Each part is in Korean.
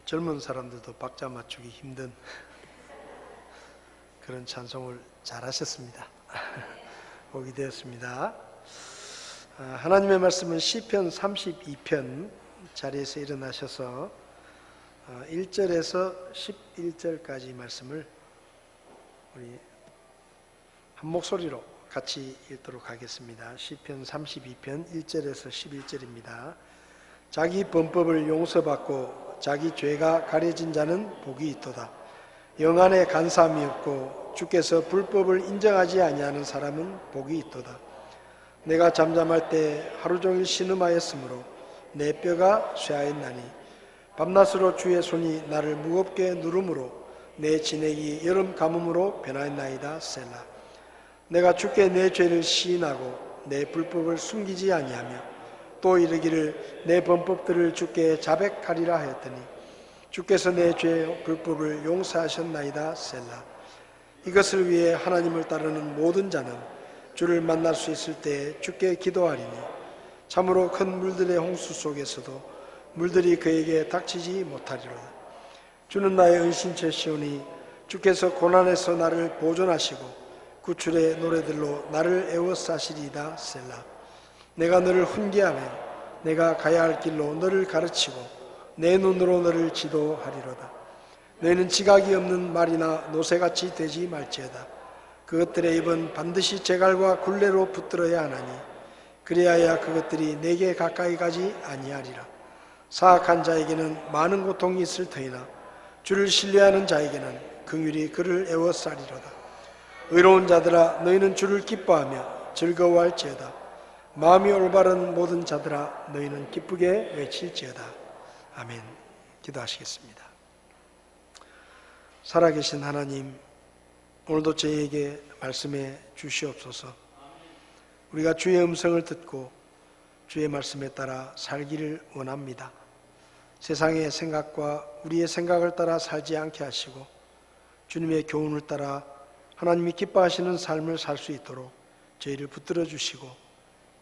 젊은 사람들도 박자 맞추기 힘든 그런 찬송을 잘하셨습니다. 복이 되었습니다. 하나님의 말씀은 시편 32편 자리에서 일어나셔서 1절에서 11절까지 말씀을 우리 한 목소리로 같이 읽도록 하겠습니다. 시편 32편 1절에서 11절입니다. 자기 범법을 용서받고 자기 죄가 가려진 자는 복이 있도다. 영안에 간사함이 없고 주께서 불법을 인정하지 아니하는 사람은 복이 있도다. 내가 잠잠할 때 하루 종일 신음하였으므로 내 뼈가 쇠하였나니 밤낮으로 주의 손이 나를 무겁게 누르므로 내 진액이 여름 가뭄으로 변하였나이다. 셀라. 내가 주께 내 죄를 시인하고 내 불법을 숨기지 아니하며 또 이르기를 내 범법들을 주께 자백하리라 하였더니 주께서 내 죄 불법을 용서하셨나이다. 셀라. 이것을 위해 하나님을 따르는 모든 자는 주를 만날 수 있을 때 주께 기도하리니 참으로 큰 물들의 홍수 속에서도 물들이 그에게 닥치지 못하리로다. 주는 나의 은신처시오니 주께서 고난에서 나를 보존하시고 구출의 노래들로 나를 애워싸시리이다. 셀라. 내가 너를 훈계하며 내가 가야 할 길로 너를 가르치고 내 눈으로 너를 지도하리로다. 너희는 지각이 없는 말이나 노새같이 되지 말지어다. 그것들의 입은 반드시 재갈과 굴레로 붙들어야 하나니 그리하여 그것들이 내게 가까이 가지 아니하리라. 사악한 자에게는 많은 고통이 있을 터이나 주를 신뢰하는 자에게는 긍휼이 그를 애워싸리로다. 의로운 자들아 너희는 주를 기뻐하며 즐거워할지어다. 마음이 올바른 모든 자들아 너희는 기쁘게 외칠지어다. 아멘. 기도하시겠습니다. 살아계신 하나님, 오늘도 저희에게 말씀해 주시옵소서. 우리가 주의 음성을 듣고 주의 말씀에 따라 살기를 원합니다. 세상의 생각과 우리의 생각을 따라 살지 않게 하시고 주님의 교훈을 따라 하나님이 기뻐하시는 삶을 살 수 있도록 저희를 붙들어 주시고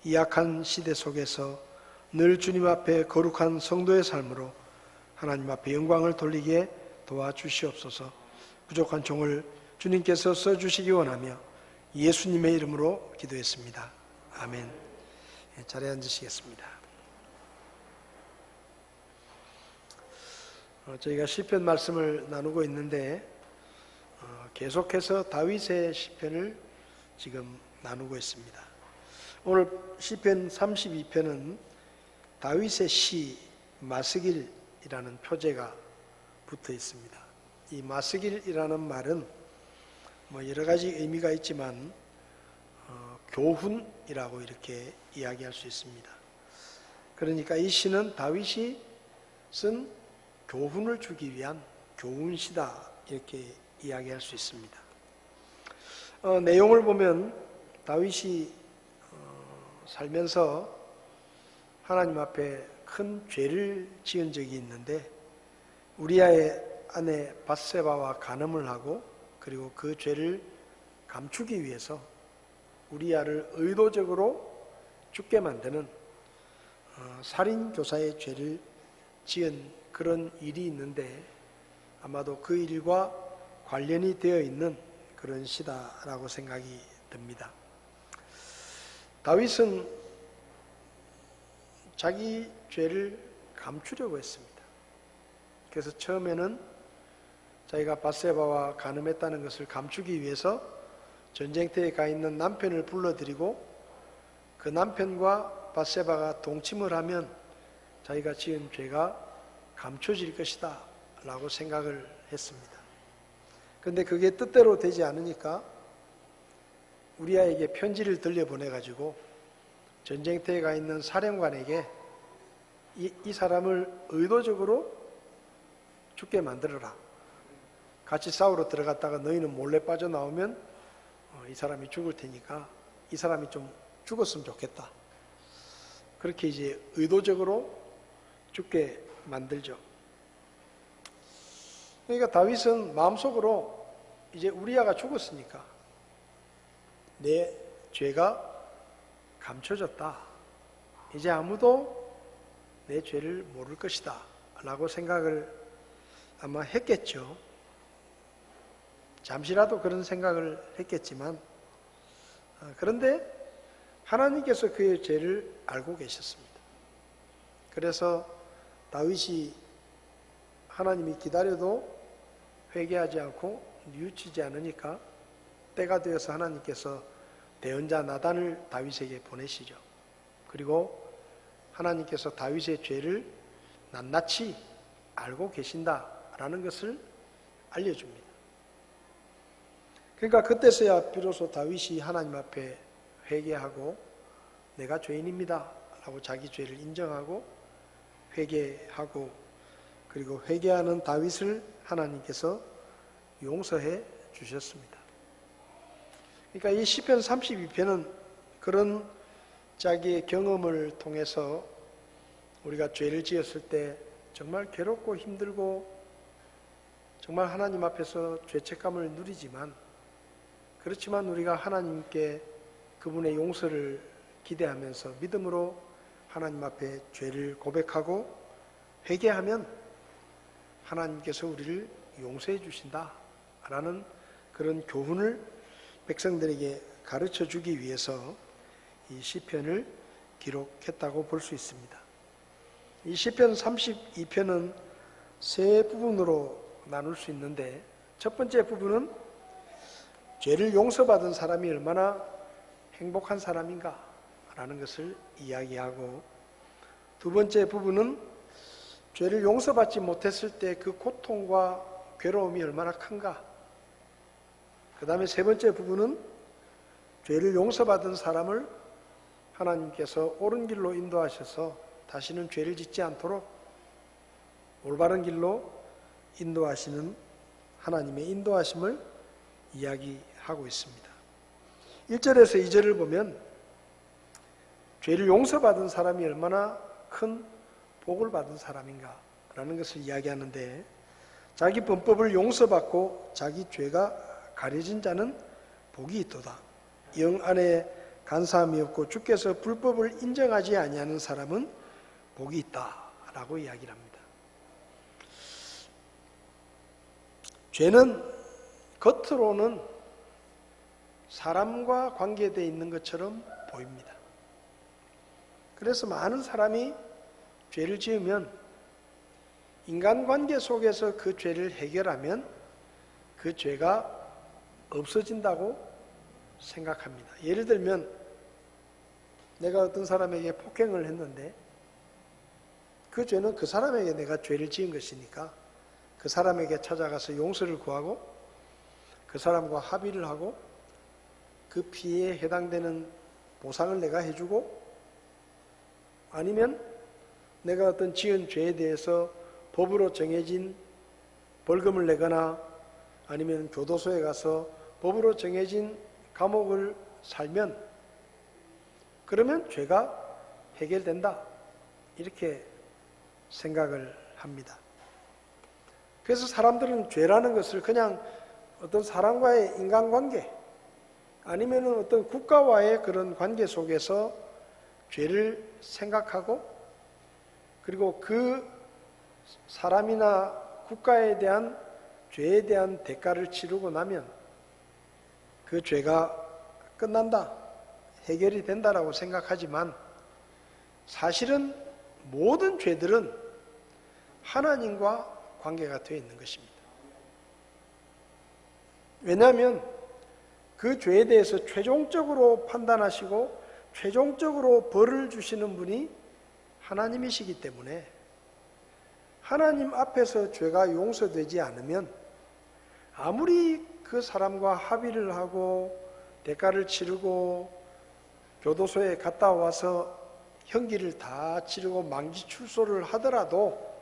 이 악한 시대 속에서 늘 주님 앞에 거룩한 성도의 삶으로 하나님 앞에 영광을 돌리게 도와주시옵소서. 부족한 종을 주님께서 써주시기 원하며 예수님의 이름으로 기도했습니다. 아멘. 자리에 앉으시겠습니다. 저희가 시편 말씀을 나누고 있는데 계속해서 다윗의 시편을 지금 나누고 있습니다. 오늘 시편 32편은 다윗의 시 마스길이라는 표제가 붙어 있습니다. 이 마스길이라는 말은 여러 가지 의미가 있지만 교훈이라고 이렇게 이야기할 수 있습니다. 그러니까 이 시는 다윗이 쓴 교훈을 주기 위한 교훈시다 이렇게 이야기할 수 있습니다. 내용을 보면 다윗이 살면서 하나님 앞에 큰 죄를 지은 적이 있는데 우리아의 아내 밧세바와 간음을 하고 그리고 그 죄를 감추기 위해서 우리아를 의도적으로 죽게 만드는 살인교사의 죄를 지은 그런 일이 있는데 아마도 그 일과 관련이 되어 있는 그런 시다라고 생각이 듭니다. 다윗은 자기 죄를 감추려고 했습니다. 그래서 처음에는 자기가 밧세바와 간음했다는 것을 감추기 위해서 전쟁터에 가 있는 남편을 불러들이고 그 남편과 밧세바가 동침을 하면 자기가 지은 죄가 감춰질 것이다 라고 생각을 했습니다. 그런데 그게 뜻대로 되지 않으니까 우리아에게 편지를 들려보내가지고 전쟁터에 가 있는 사령관에게 이 사람을 의도적으로 죽게 만들어라. 같이 싸우러 들어갔다가 너희는 몰래 빠져나오면 이 사람이 죽을 테니까 이 사람이 좀 죽었으면 좋겠다. 그렇게 이제 의도적으로 죽게 만들죠. 그러니까 다윗은 마음속으로 이제 우리아가 죽었으니까 내 죄가 감춰졌다. 이제 아무도 내 죄를 모를 것이다 라고 생각을 아마 했겠죠. 잠시라도 그런 생각을 했겠지만, 그런데 하나님께서 그의 죄를 알고 계셨습니다. 그래서 다윗이 하나님이 기다려도 회개하지 않고 뉘우치지 않으니까 때가 되어서 하나님께서 대언자 나단을 다윗에게 보내시죠. 그리고 하나님께서 다윗의 죄를 낱낱이 알고 계신다라는 것을 알려줍니다. 그러니까 그때서야 비로소 다윗이 하나님 앞에 회개하고 내가 죄인입니다 라고 자기 죄를 인정하고 회개하고, 그리고 회개하는 다윗을 하나님께서 용서해 주셨습니다. 그러니까 이 시편 32편은 그런 자기의 경험을 통해서 우리가 죄를 지었을 때 정말 괴롭고 힘들고 정말 하나님 앞에서 죄책감을 누리지만, 그렇지만 우리가 하나님께 그분의 용서를 기대하면서 믿음으로 하나님 앞에 죄를 고백하고 회개하면 하나님께서 우리를 용서해 주신다라는 그런 교훈을 백성들에게 가르쳐 주기 위해서 이 시편을 기록했다고 볼 수 있습니다. 이 시편 32편은 세 부분으로 나눌 수 있는데, 첫 번째 부분은 죄를 용서받은 사람이 얼마나 행복한 사람인가 라는 것을 이야기하고, 두 번째 부분은 죄를 용서받지 못했을 때 그 고통과 괴로움이 얼마나 큰가, 그 다음에 세 번째 부분은 죄를 용서받은 사람을 하나님께서 옳은 길로 인도하셔서 다시는 죄를 짓지 않도록 올바른 길로 인도하시는 하나님의 인도하심을 이야기하고 있습니다. 1절에서 2절을 보면 죄를 용서받은 사람이 얼마나 큰 복을 받은 사람인가 라는 것을 이야기하는데, 자기 범법을 용서받고 자기 죄가 가려진 자는 복이 있도다. 영 안에 간사함이 없고 주께서 불법을 인정하지 아니하는 사람은 복이 있다라고 이야기를 합니다. 죄는 겉으로는 사람과 관계되어 있는 것처럼 보입니다. 그래서 많은 사람이 죄를 지으면 인간관계 속에서 그 죄를 해결하면 그 죄가 없어진다고 생각합니다. 예를 들면 내가 어떤 사람에게 폭행을 했는데 그 죄는 그 사람에게 내가 죄를 지은 것이니까 그 사람에게 찾아가서 용서를 구하고 그 사람과 합의를 하고 그 피해에 해당되는 보상을 내가 해주고, 아니면 내가 어떤 지은 죄에 대해서 법으로 정해진 벌금을 내거나 아니면 교도소에 가서 법으로 정해진 감옥을 살면 그러면 죄가 해결된다, 이렇게 생각을 합니다. 그래서 사람들은 죄라는 것을 그냥 어떤 사람과의 인간관계 아니면 어떤 국가와의 그런 관계 속에서 죄를 생각하고, 그리고 그 사람이나 국가에 대한 죄에 대한 대가를 치르고 나면 그 죄가 끝난다, 해결이 된다라고 생각하지만, 사실은 모든 죄들은 하나님과 관계가 되어 있는 것입니다. 왜냐하면 그 죄에 대해서 최종적으로 판단하시고 최종적으로 벌을 주시는 분이 하나님이시기 때문에 하나님 앞에서 죄가 용서되지 않으면 아무리 그 사람과 합의를 하고 대가를 치르고 교도소에 갔다 와서 형기를 다 치르고 만기 출소를 하더라도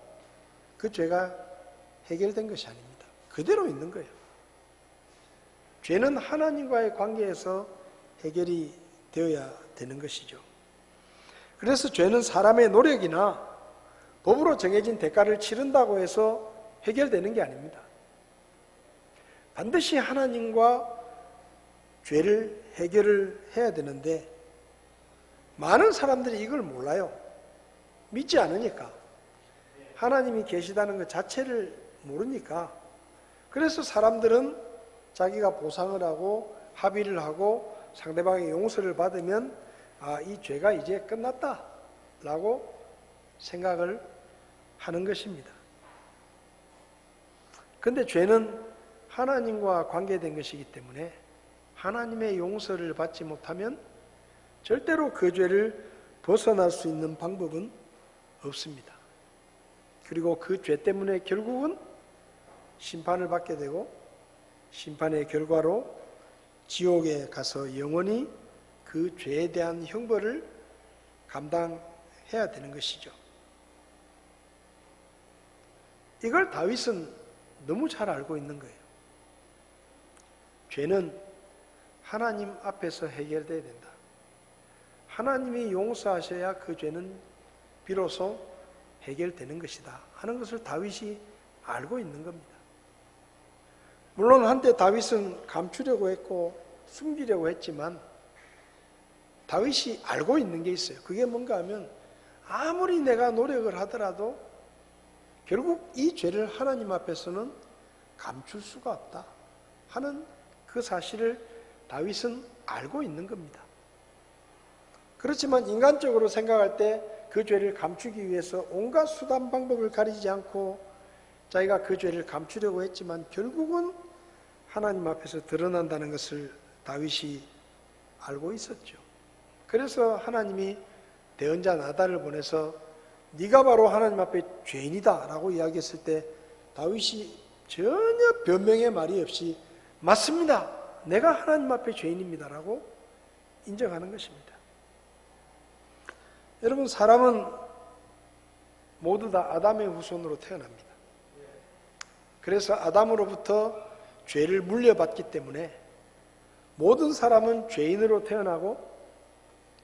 그 죄가 해결된 것이 아닙니다. 그대로 있는 거예요. 죄는 하나님과의 관계에서 해결이 되어야 되는 것이죠. 그래서 죄는 사람의 노력이나 법으로 정해진 대가를 치른다고 해서 해결되는 게 아닙니다. 반드시 하나님과 죄를 해결을 해야 되는데 많은 사람들이 이걸 몰라요. 믿지 않으니까. 하나님이 계시다는 것 자체를 모르니까. 그래서 사람들은 자기가 보상을 하고 합의를 하고 상대방의 용서를 받으면 이 죄가 이제 끝났다 라고 생각을 하는 것입니다. 그런데 죄는 하나님과 관계된 것이기 때문에 하나님의 용서를 받지 못하면 절대로 그 죄를 벗어날 수 있는 방법은 없습니다. 그리고 그 죄 때문에 결국은 심판을 받게 되고 심판의 결과로 지옥에 가서 영원히 그 죄에 대한 형벌을 감당해야 되는 것이죠. 이걸 다윗은 너무 잘 알고 있는 거예요. 죄는 하나님 앞에서 해결돼야 된다. 하나님이 용서하셔야 그 죄는 비로소 해결되는 것이다 하는 것을 다윗이 알고 있는 겁니다. 물론 한때 다윗은 감추려고 했고 숨기려고 했지만 다윗이 알고 있는 게 있어요. 그게 뭔가 하면 아무리 내가 노력을 하더라도 결국 이 죄를 하나님 앞에서는 감출 수가 없다 하는 그 사실을 다윗은 알고 있는 겁니다. 그렇지만 인간적으로 생각할 때 그 죄를 감추기 위해서 온갖 수단 방법을 가리지 않고 자기가 그 죄를 감추려고 했지만 결국은 하나님 앞에서 드러난다는 것을 다윗이 알고 있었죠. 그래서 하나님이 대언자 나단을 보내서 네가 바로 하나님 앞에 죄인이다 라고 이야기했을 때 다윗이 전혀 변명의 말이 없이 맞습니다. 내가 하나님 앞에 죄인입니다 라고 인정하는 것입니다. 여러분, 사람은 모두 다 아담의 후손으로 태어납니다. 그래서 아담으로부터 죄를 물려받기 때문에 모든 사람은 죄인으로 태어나고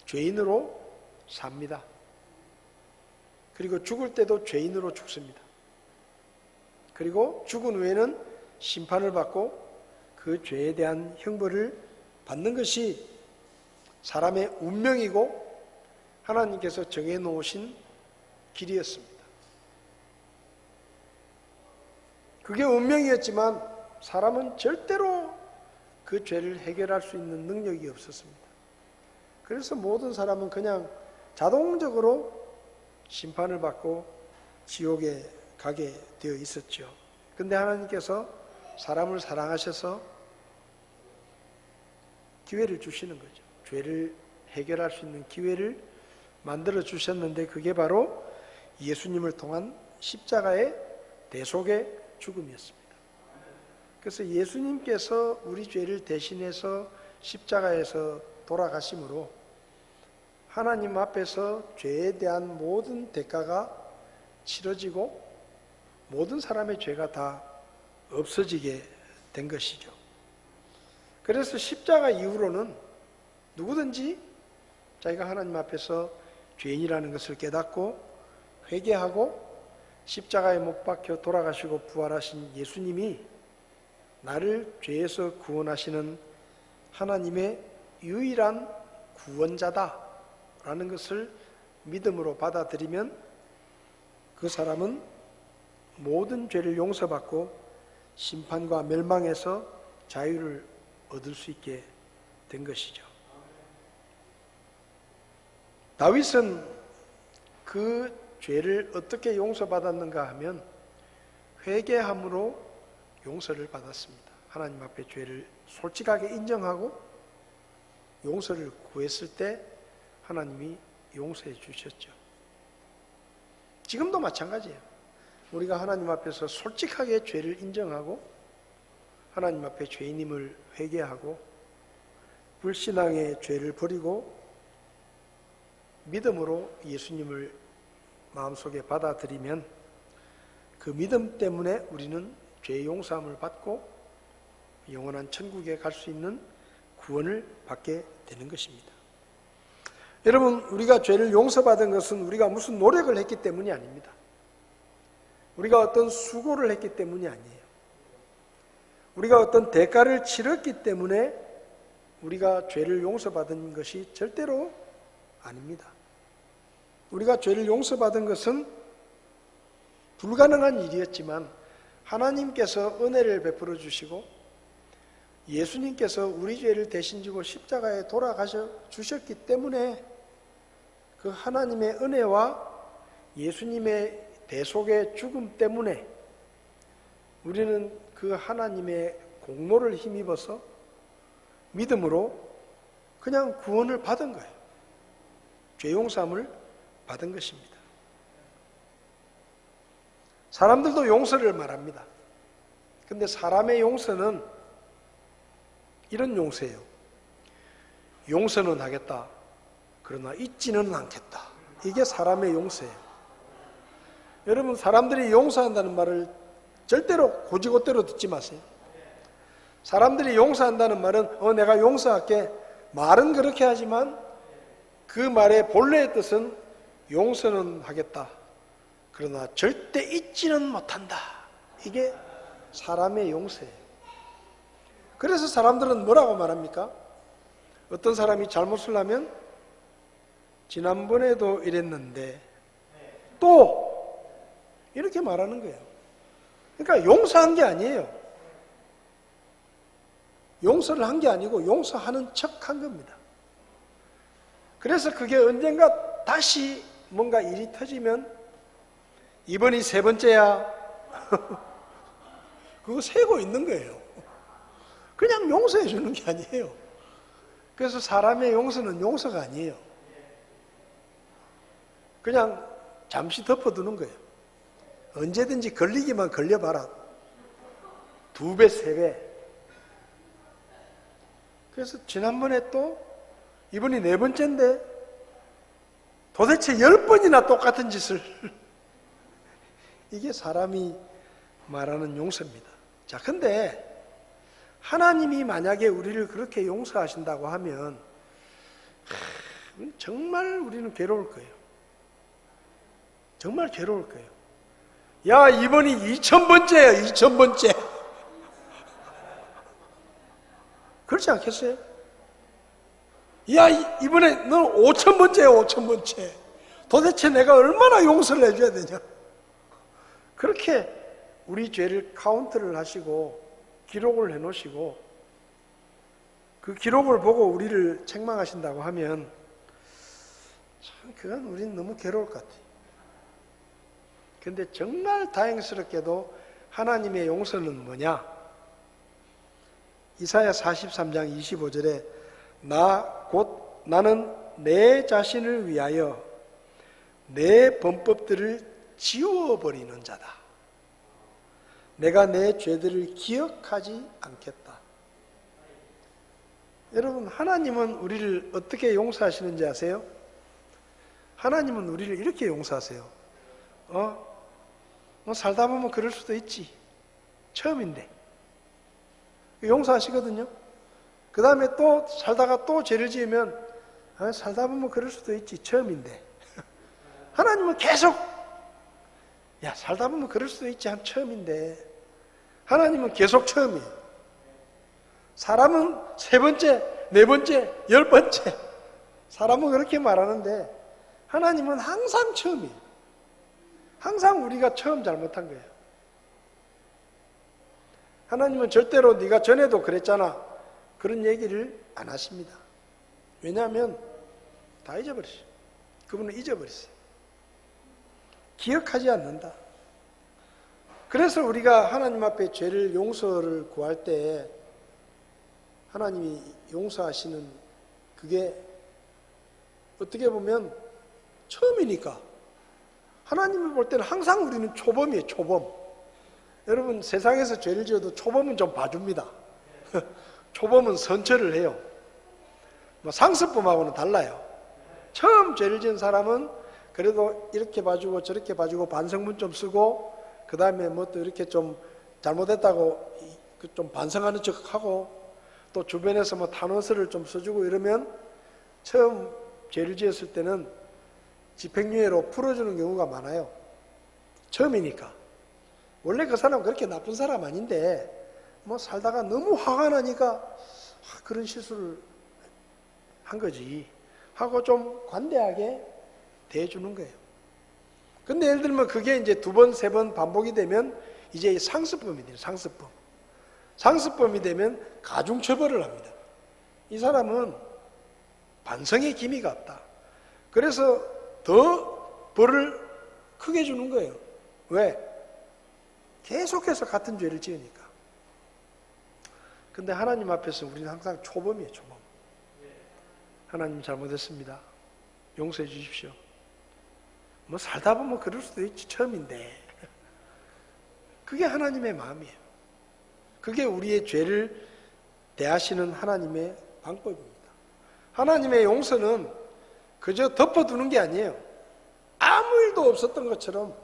죄인으로 삽니다. 그리고 죽을 때도 죄인으로 죽습니다. 그리고 죽은 후에는 심판을 받고 그 죄에 대한 형벌을 받는 것이 사람의 운명이고 하나님께서 정해놓으신 길이었습니다. 그게 운명이었지만 사람은 절대로 그 죄를 해결할 수 있는 능력이 없었습니다. 그래서 모든 사람은 그냥 자동적으로 심판을 받고 지옥에 가게 되어 있었죠. 그런데 하나님께서 사람을 사랑하셔서 기회를 주시는 거죠. 죄를 해결할 수 있는 기회를 만들어 주셨는데 그게 바로 예수님을 통한 십자가의 대속의 죽음이었습니다. 그래서 예수님께서 우리 죄를 대신해서 십자가에서 돌아가심으로 하나님 앞에서 죄에 대한 모든 대가가 치러지고 모든 사람의 죄가 다 없어지게 된 것이죠. 그래서 십자가 이후로는 누구든지 자기가 하나님 앞에서 죄인이라는 것을 깨닫고 회개하고 십자가에 못 박혀 돌아가시고 부활하신 예수님이 나를 죄에서 구원하시는 하나님의 유일한 구원자다라는 것을 믿음으로 받아들이면 그 사람은 모든 죄를 용서받고 심판과 멸망에서 자유를 얻을 수 있게 된 것이죠. 다윗은 그 죄를 어떻게 용서받았는가 하면 회개함으로 용서를 받았습니다. 하나님 앞에 죄를 솔직하게 인정하고 용서를 구했을 때 하나님이 용서해 주셨죠. 지금도 마찬가지예요. 우리가 하나님 앞에서 솔직하게 죄를 인정하고 하나님 앞에 죄인임을 회개하고 불신앙의 죄를 버리고 믿음으로 예수님을 마음속에 받아들이면 그 믿음 때문에 우리는 죄 용서함을 받고 영원한 천국에 갈 수 있는 구원을 받게 되는 것입니다. 여러분, 우리가 죄를 용서받은 것은 우리가 무슨 노력을 했기 때문이 아닙니다. 우리가 어떤 수고를 했기 때문이 아니에요. 우리가 어떤 대가를 치렀기 때문에 우리가 죄를 용서받은 것이 절대로 아닙니다. 우리가 죄를 용서받은 것은 불가능한 일이었지만 하나님께서 은혜를 베풀어 주시고 예수님께서 우리 죄를 대신 지고 십자가에 돌아가셔 주셨기 때문에 그 하나님의 은혜와 예수님의 대속의 죽음 때문에 우리는 그 하나님의 공로를 힘입어서 믿음으로 그냥 구원을 받은 거예요. 죄 용서함을 받은 것입니다. 사람들도 용서를 말합니다. 근데 사람의 용서는 이런 용서예요. 용서는 하겠다. 그러나 잊지는 않겠다. 이게 사람의 용서예요. 여러분, 사람들이 용서한다는 말을 절대로 고지고대로 듣지 마세요. 사람들이 용서한다는 말은 내가 용서할게. 말은 그렇게 하지만 그 말의 본래의 뜻은 용서는 하겠다. 그러나 절대 잊지는 못한다. 이게 사람의 용서예요. 그래서 사람들은 뭐라고 말합니까? 어떤 사람이 잘못을 하면 지난번에도 이랬는데 또 이렇게 말하는 거예요. 그러니까 용서한 게 아니에요. 용서를 한 게 아니고 용서하는 척 한 겁니다. 그래서 그게 언젠가 다시 뭔가 일이 터지면 이번이 세 번째야. 그거 세고 있는 거예요. 그냥 용서해 주는 게 아니에요. 그래서 사람의 용서는 용서가 아니에요. 그냥 잠시 덮어두는 거예요. 언제든지 걸리기만 걸려봐라. 2배, 3배. 그래서 지난번에 또 이번이 4번째인데 도대체 10번이나 똑같은 짓을 이게 사람이 말하는 용서입니다. 자, 근데 하나님이 만약에 우리를 그렇게 용서하신다고 하면 정말 우리는 괴로울 거예요. 정말 괴로울 거예요. 야, 이번이 2000번째야, 2000번째. 그렇지 않겠어요? 야, 이번에 너는 5000번째야, 5000번째. 도대체 내가 얼마나 용서를 해줘야 되냐? 그렇게 우리 죄를 카운트를 하시고 기록을 해놓으시고 그 기록을 보고 우리를 책망하신다고 하면 참 그건 우리는 너무 괴로울 것 같아요. 근데 정말 다행스럽게도 하나님의 용서는 뭐냐? 이사야 43장 25절에 나는 내 자신을 위하여 내 범법들을 지워버리는 자다. 내가 내 죄들을 기억하지 않겠다. 여러분, 하나님은 우리를 어떻게 용서하시는지 아세요? 하나님은 우리를 이렇게 용서하세요. 살다 보면 그럴 수도 있지. 처음인데. 용서하시거든요. 그 다음에 또 살다가 또 죄를 지으면 살다 보면 그럴 수도 있지. 처음인데. 하나님은 계속 살다 보면 그럴 수도 있지. 한 처음인데. 하나님은 계속 처음이에요. 사람은 3번째, 4번째, 10번째. 사람은 그렇게 말하는데 하나님은 항상 처음이에요. 항상 우리가 처음 잘못한 거예요. 하나님은 절대로 네가 전에도 그랬잖아. 그런 얘기를 안 하십니다. 왜냐하면 다 잊어버렸어요. 그분은 잊어버렸어요. 기억하지 않는다. 그래서 우리가 하나님 앞에 죄를 용서를 구할 때 하나님이 용서하시는 그게 어떻게 보면 처음이니까 하나님이 볼 때는 항상 우리는 초범이에요. 초범. 여러분, 세상에서 죄를 지어도 초범은 좀 봐줍니다. 초범은 선처를 해요. 상습범하고는 달라요. 처음 죄를 지은 사람은 그래도 이렇게 봐주고 저렇게 봐주고 반성문 좀 쓰고 그 다음에 뭐 또 이렇게 좀 잘못했다고 좀 반성하는 척하고 또 주변에서 뭐 탄원서를 좀 써주고 이러면 처음 죄를 지었을 때는 집행유예로 풀어주는 경우가 많아요. 처음이니까. 원래 그 사람은 그렇게 나쁜 사람 아닌데 뭐 살다가 너무 화가 나니까 그런 실수를 한 거지 하고 좀 관대하게 대해주는 거예요. 근데 예를 들면 그게 이제 2번, 3번 반복이 되면 이제 상습범이 돼요. 상습범. 상습범이 되면 가중처벌을 합니다. 이 사람은 반성의 기미가 없다. 그래서 더 벌을 크게 주는 거예요. 왜? 계속해서 같은 죄를 지으니까. 근데 하나님 앞에서 우리는 항상 초범이에요. 초범. 하나님 잘못했습니다. 용서해 주십시오. 뭐 살다 보면 그럴 수도 있지. 처음인데. 그게 하나님의 마음이에요. 그게 우리의 죄를 대하시는 하나님의 방법입니다. 하나님의 용서는 그저 덮어두는 게 아니에요. 아무 일도 없었던 것처럼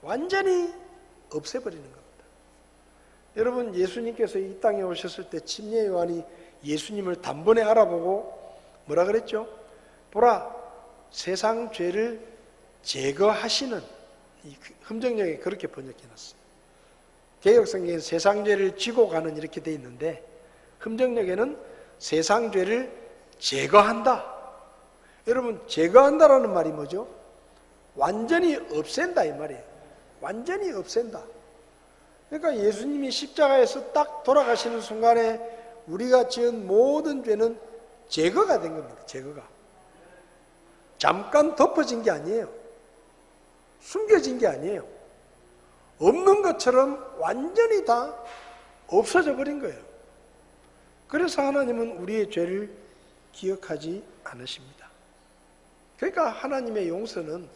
완전히 없애버리는 겁니다. 여러분, 예수님께서 이 땅에 오셨을 때 침례 요한이 예수님을 단번에 알아보고 뭐라 그랬죠? 보라, 세상 죄를 제거하시는, 이 흠정역에 그렇게 번역해놨어요. 개역성경에 세상 죄를 지고 가는 이렇게 돼 있는데, 흠정역에는 세상 죄를 제거한다. 여러분, 제거한다라는 말이 뭐죠? 완전히 없앤다 이 말이에요. 완전히 없앤다. 그러니까 예수님이 십자가에서 딱 돌아가시는 순간에 우리가 지은 모든 죄는 제거가 된 겁니다. 제거가. 잠깐 덮어진 게 아니에요. 숨겨진 게 아니에요. 없는 것처럼 완전히 다 없어져 버린 거예요. 그래서 하나님은 우리의 죄를 기억하지 않으십니다. 그러니까 하나님의 용서는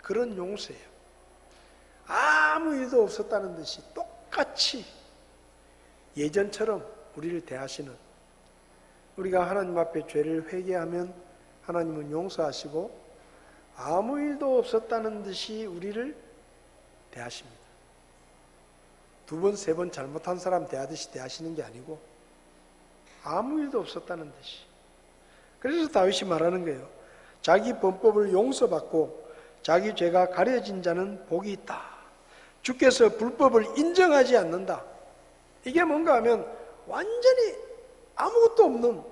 그런 용서예요. 아무 일도 없었다는 듯이 똑같이 예전처럼 우리를 대하시는, 우리가 하나님 앞에 죄를 회개하면 하나님은 용서하시고 아무 일도 없었다는 듯이 우리를 대하십니다. 두 번, 세 번 잘못한 사람 대하듯이 대하시는 게 아니고 아무 일도 없었다는 듯이. 그래서 다윗이 말하는 거예요. 자기 범법을 용서받고 자기 죄가 가려진 자는 복이 있다. 주께서 불법을 인정하지 않는다. 이게 뭔가 하면 완전히 아무것도 없는,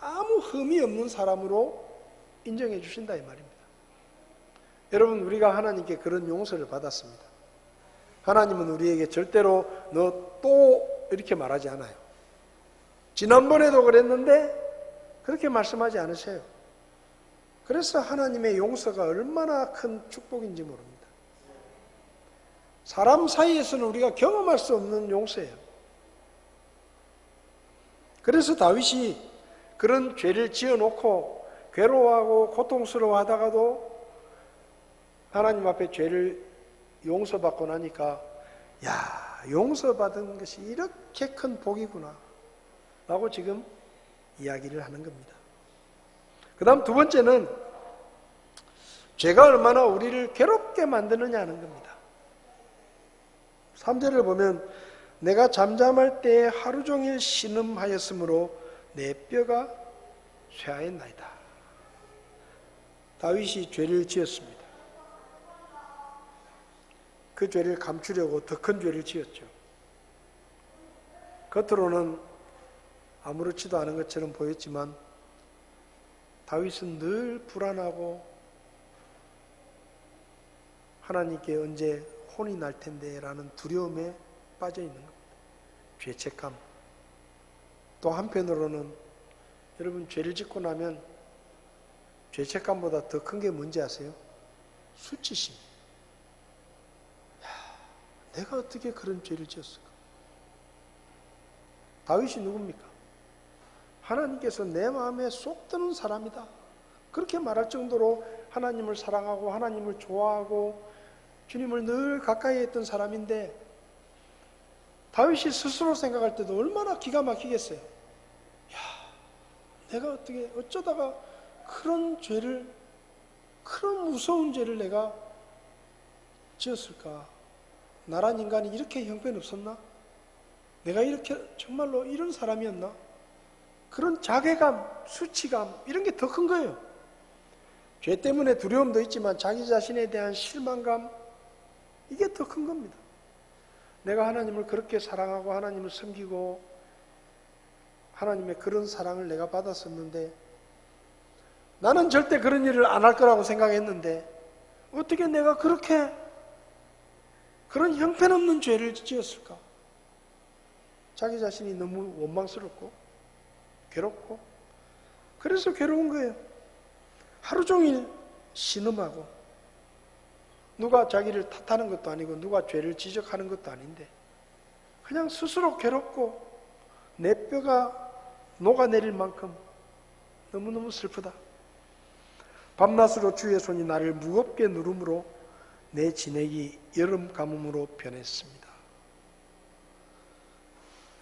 아무 흠이 없는 사람으로 인정해 주신다 이 말입니다. 여러분, 우리가 하나님께 그런 용서를 받았습니다. 하나님은 우리에게 절대로 너 또 이렇게 말하지 않아요. 지난번에도 그랬는데 그렇게 말씀하지 않으세요. 그래서 하나님의 용서가 얼마나 큰 축복인지 모릅니다. 사람 사이에서는 우리가 경험할 수 없는 용서예요. 그래서 다윗이 그런 죄를 지어놓고 괴로워하고 고통스러워하다가도 하나님 앞에 죄를 용서받고 나니까, 야, 용서받은 것이 이렇게 큰 복이구나 라고 지금 이야기를 하는 겁니다. 그 다음 두 번째는 죄가 얼마나 우리를 괴롭게 만드느냐 하는 겁니다. 3절을 보면 내가 잠잠할 때 하루 종일 신음하였으므로 내 뼈가 쇠하였나이다. 다윗이 죄를 지었습니다. 그 죄를 감추려고 더 큰 죄를 지었죠. 겉으로는 아무렇지도 않은 것처럼 보였지만 다윗은 늘 불안하고 하나님께 언제 혼이 날 텐데 라는 두려움에 빠져 있는 겁니다. 죄책감. 또 한편으로는 여러분, 죄를 짓고 나면 죄책감보다 더 큰 게 뭔지 아세요? 수치심. 내가 어떻게 그런 죄를 지었을까? 다윗이 누굽니까? 하나님께서 내 마음에 쏙 드는 사람이다. 그렇게 말할 정도로 하나님을 사랑하고 하나님을 좋아하고 주님을 늘 가까이 했던 사람인데, 다윗이 스스로 생각할 때도 얼마나 기가 막히겠어요. 야, 내가 어떻게 어쩌다가 그런 죄를, 그런 무서운 죄를 내가 지었을까? 나란 인간이 이렇게 형편없었나? 내가 이렇게 정말로 이런 사람이었나? 그런 자괴감, 수치감, 이런 게 더 큰 거예요. 죄 때문에 두려움도 있지만 자기 자신에 대한 실망감, 이게 더 큰 겁니다. 내가 하나님을 그렇게 사랑하고 하나님을 섬기고 하나님의 그런 사랑을 내가 받았었는데, 나는 절대 그런 일을 안 할 거라고 생각했는데 어떻게 내가 그렇게 그런 형편없는 죄를 지었을까? 자기 자신이 너무 원망스럽고 괴롭고 그래서 괴로운 거예요. 하루 종일 신음하고 누가 자기를 탓하는 것도 아니고 누가 죄를 지적하는 것도 아닌데 그냥 스스로 괴롭고 내 뼈가 녹아내릴 만큼 너무너무 슬프다. 밤낮으로 주의 손이 나를 무겁게 누름으로 내 진액이 여름 가뭄으로 변했습니다.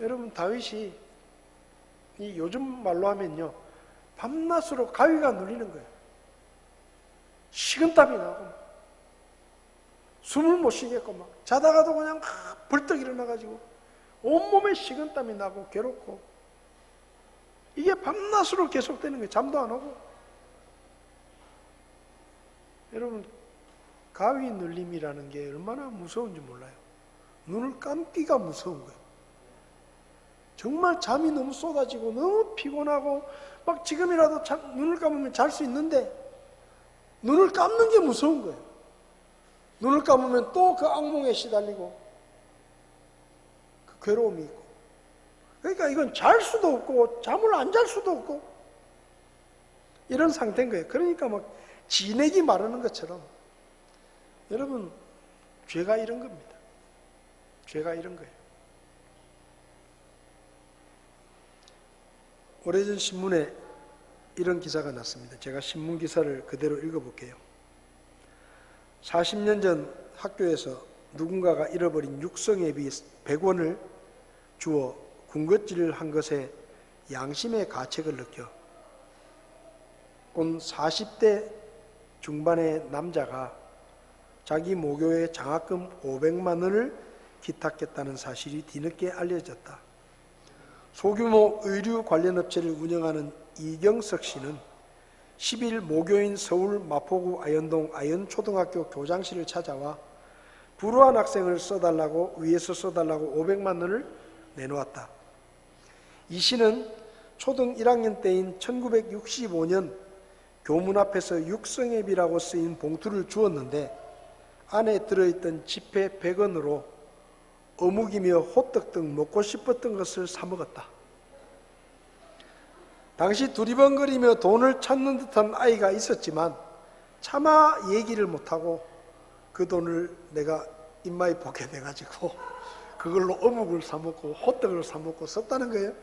여러분, 다윗이 이 요즘 말로 하면요, 밤낮으로 가위가 눌리는 거예요. 식은땀이 나고 숨을 못 쉬겠고 막 자다가도 그냥 벌떡 일어나가지고 온몸에 식은땀이 나고 괴롭고 이게 밤낮으로 계속되는 거예요. 잠도 안 오고. 여러분, 가위 눌림이라는 게 얼마나 무서운지 몰라요. 눈을 감기가 무서운 거예요. 정말 잠이 너무 쏟아지고 너무 피곤하고 막 지금이라도 눈을 감으면 잘 수 있는데 눈을 감는 게 무서운 거예요. 눈을 감으면 또 그 악몽에 시달리고 그 괴로움이 있고 그러니까 이건 잘 수도 없고 잠을 안 잘 수도 없고 이런 상태인 거예요. 그러니까 막 진액이 마르는 것처럼 여러분, 죄가 이런 겁니다. 죄가 이런 거예요. 오래전 신문에 이런 기사가 났습니다. 제가 신문 기사를 그대로 읽어볼게요. 40년 전 학교에서 누군가가 잃어버린 육성회비 100원을 주어 군것질을 한 것에 양심의 가책을 느껴 온 40대 중반의 남자가 자기 모교에 장학금 500만 원을 기탁했다는 사실이 뒤늦게 알려졌다. 소규모 의류 관련 업체를 운영하는 이경석 씨는 10일 모교인 서울 마포구 아현동 아현초등학교 교장실을 찾아와 불우한 학생을 위해서 써달라고 500만 원을 내놓았다. 이 씨는 초등 1학년 때인 1965년 교문 앞에서 육성회비라고 쓰인 봉투를 주었는데 안에 들어있던 지폐 100원으로 어묵이며 호떡 등 먹고 싶었던 것을 사 먹었다. 당시 두리번거리며 돈을 찾는 듯한 아이가 있었지만 차마 얘기를 못하고 그 돈을 내가 입마에 보게 돼가지고 그걸로 어묵을 사 먹고 호떡을 사 먹고 썼다는 거예요.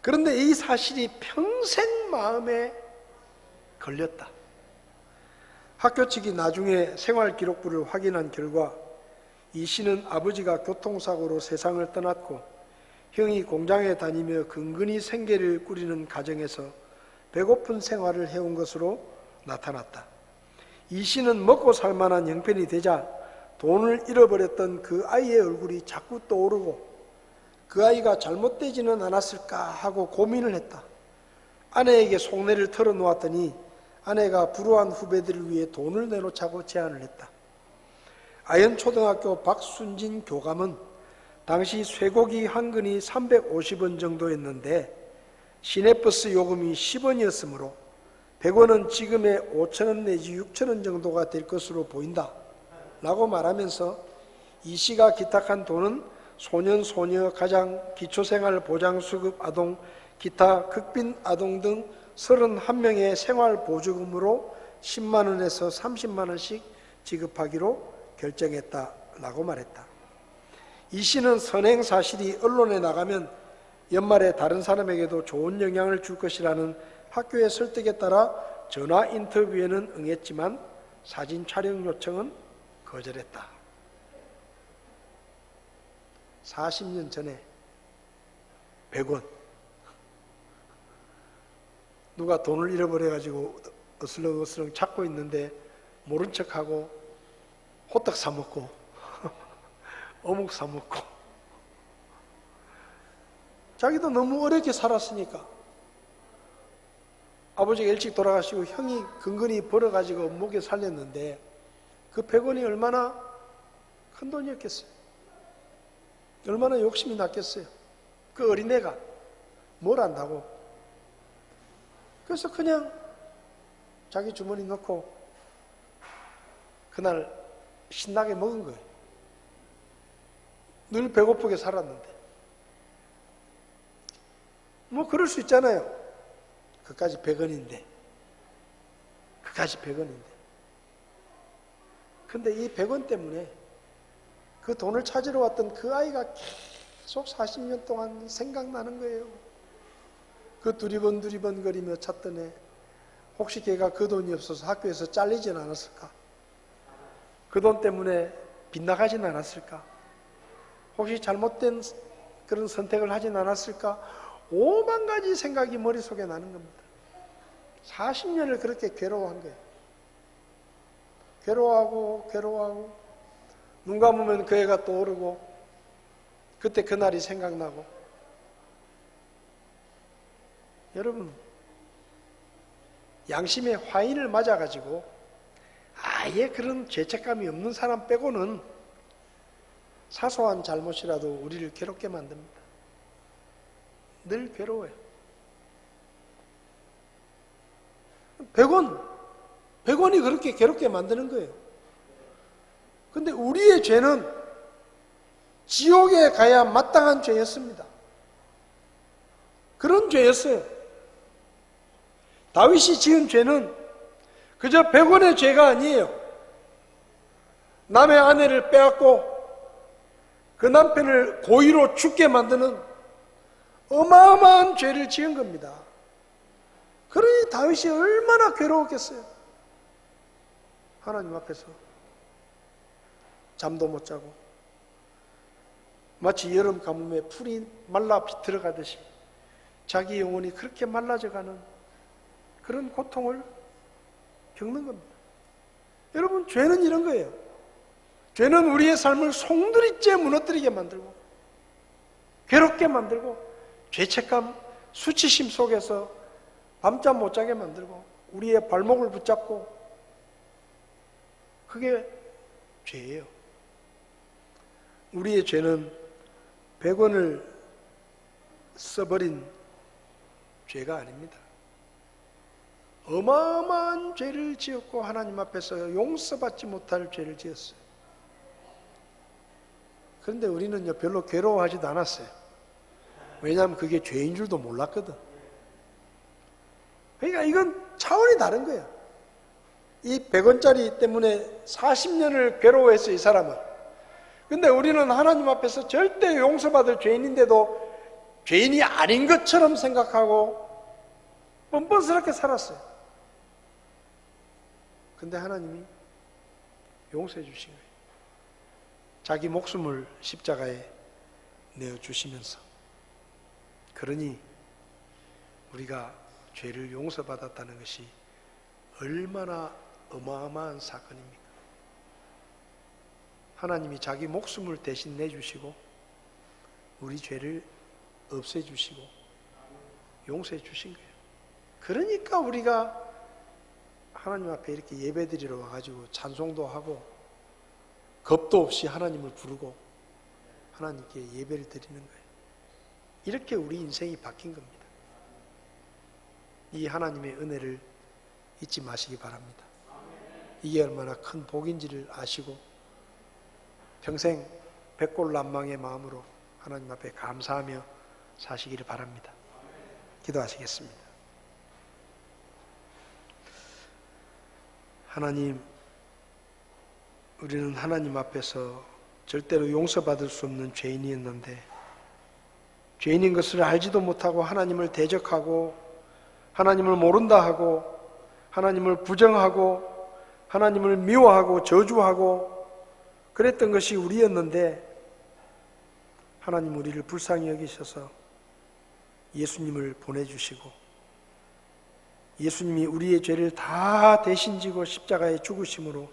그런데 이 사실이 평생 마음에 걸렸다. 학교 측이 나중에 생활기록부를 확인한 결과 이 씨는 아버지가 교통사고로 세상을 떠났고 형이 공장에 다니며 근근히 생계를 꾸리는 가정에서 배고픈 생활을 해온 것으로 나타났다. 이 씨는 먹고 살만한 형편이 되자 돈을 잃어버렸던 그 아이의 얼굴이 자꾸 떠오르고 그 아이가 잘못되지는 않았을까 하고 고민을 했다. 아내에게 속내를 털어놓았더니 아내가 불우한 후배들을 위해 돈을 내놓자고 제안을 했다. 아현초등학교 박순진 교감은 당시 쇠고기 한 근이 350원 정도였는데 시내버스 요금이 10원이었으므로 100원은 지금의 5,000원 내지 6,000원 정도가 될 것으로 보인다 라고 말하면서 이 씨가 기탁한 돈은 소년, 소녀, 가장, 기초생활보장수급 아동, 기타 극빈 아동 등 31명의 생활보조금으로 10만 원에서 30만 원씩 지급하기로 결정했다라고 말했다. 이 씨는 선행 사실이 언론에 나가면 연말에 다른 사람에게도 좋은 영향을 줄 것이라는 학교의 설득에 따라 전화 인터뷰에는 응했지만 사진 촬영 요청은 거절했다. 40년 전에 100원 누가 돈을 잃어버려가지고 어슬렁어슬렁 찾고 있는데 모른 척하고 호떡 사 먹고 어묵 사 먹고 자기도 너무 어렵게 살았으니까 아버지가 일찍 돌아가시고 형이 근근히 벌어가지고 목에 살렸는데 그 100원이 얼마나 큰 돈이었겠어요. 얼마나 욕심이 났겠어요. 그 어린애가 뭘 안다고. 그래서 그냥 자기 주머니 넣고 그날 신나게 먹은 거예요. 늘 배고프게 살았는데. 뭐 그럴 수 있잖아요. 그까지 100원인데. 그까지 100원인데. 근데 이 100원 때문에 그 돈을 찾으러 왔던 그 아이가 계속 40년 동안 생각나는 거예요. 그 두리번 거리며 찾던 애, 혹시 걔가 그 돈이 없어서 학교에서 잘리진 않았을까? 그 돈 때문에 빗나가진 않았을까? 혹시 잘못된 그런 선택을 하진 않았을까? 5만 가지 생각이 머릿속에 나는 겁니다. 40년을 그렇게 괴로워한 거예요. 괴로워하고 눈 감으면 그 애가 떠오르고 그때 그날이 생각나고. 여러분, 양심의 화인을 맞아가지고 아예 그런 죄책감이 없는 사람 빼고는 사소한 잘못이라도 우리를 괴롭게 만듭니다. 늘 괴로워요. 100원이 그렇게 괴롭게 만드는 거예요. 근데 우리의 죄는 지옥에 가야 마땅한 죄였습니다. 그런 죄였어요. 다윗이 지은 죄는 그저 100원의 죄가 아니에요. 남의 아내를 빼앗고 그 남편을 고의로 죽게 만드는 어마어마한 죄를 지은 겁니다. 그러니 다윗이 얼마나 괴로웠겠어요. 하나님 앞에서 잠도 못 자고 마치 여름 가뭄에 풀이 말라 비틀어가듯이 자기 영혼이 그렇게 말라져가는 그런 고통을 겪는 겁니다. 여러분, 죄는 이런 거예요. 죄는 우리의 삶을 송두리째 무너뜨리게 만들고 괴롭게 만들고 죄책감, 수치심 속에서 밤잠 못 자게 만들고 우리의 발목을 붙잡고, 그게 죄예요. 우리의 죄는 100원을 써버린 죄가 아닙니다. 어마어마한 죄를 지었고 하나님 앞에서 용서받지 못할 죄를 지었어요. 그런데 우리는요, 별로 괴로워하지도 않았어요. 왜냐하면 그게 죄인 줄도 몰랐거든. 그러니까 이건 차원이 다른 거예요. 이 100원짜리 때문에 40년을 괴로워했어요, 이 사람은. 근데 우리는 하나님 앞에서 절대 용서받을 죄인인데도 죄인이 아닌 것처럼 생각하고 뻔뻔스럽게 살았어요. 근데 하나님이 용서해 주신 거예요. 자기 목숨을 십자가에 내어주시면서. 그러니 우리가 죄를 용서받았다는 것이 얼마나 어마어마한 사건입니까? 하나님이 자기 목숨을 대신 내주시고 우리 죄를 없애주시고 용서해 주신 거예요. 그러니까 우리가 하나님 앞에 이렇게 예배드리러 와가지고 찬송도 하고 겁도 없이 하나님을 부르고 하나님께 예배를 드리는 거예요. 이렇게 우리 인생이 바뀐 겁니다. 이 하나님의 은혜를 잊지 마시기 바랍니다. 이게 얼마나 큰 복인지를 아시고 평생 백골난망의 마음으로 하나님 앞에 감사하며 사시기를 바랍니다. 기도하시겠습니다. 하나님, 우리는 하나님 앞에서 절대로 용서받을 수 없는 죄인이었는데 죄인인 것을 알지도 못하고 하나님을 대적하고 하나님을 모른다 하고 하나님을 부정하고 하나님을 미워하고 저주하고 그랬던 것이 우리였는데 하나님 우리를 불쌍히 여기셔서 예수님을 보내주시고 예수님이 우리의 죄를 다 대신 지고 십자가에 죽으심으로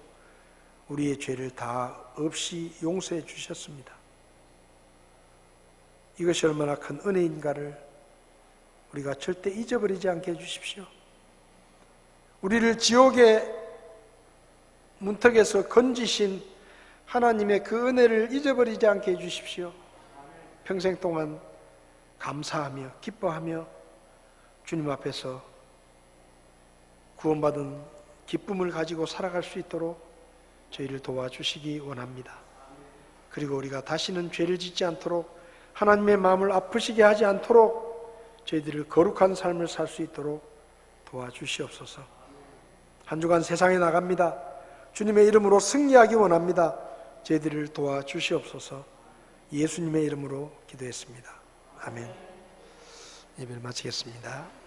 우리의 죄를 다 없이 용서해 주셨습니다. 이것이 얼마나 큰 은혜인가를 우리가 절대 잊어버리지 않게 해주십시오. 우리를 지옥의 문턱에서 건지신 하나님의 그 은혜를 잊어버리지 않게 해주십시오. 평생 동안 감사하며 기뻐하며 주님 앞에서 구원받은 기쁨을 가지고 살아갈 수 있도록 저희를 도와주시기 원합니다. 그리고 우리가 다시는 죄를 짓지 않도록, 하나님의 마음을 아프시게 하지 않도록 저희들을 거룩한 삶을 살 수 있도록 도와주시옵소서. 한 주간 세상에 나갑니다. 주님의 이름으로 승리하기 원합니다. 저희들을 도와주시옵소서. 예수님의 이름으로 기도했습니다. 아멘. 예배를 마치겠습니다.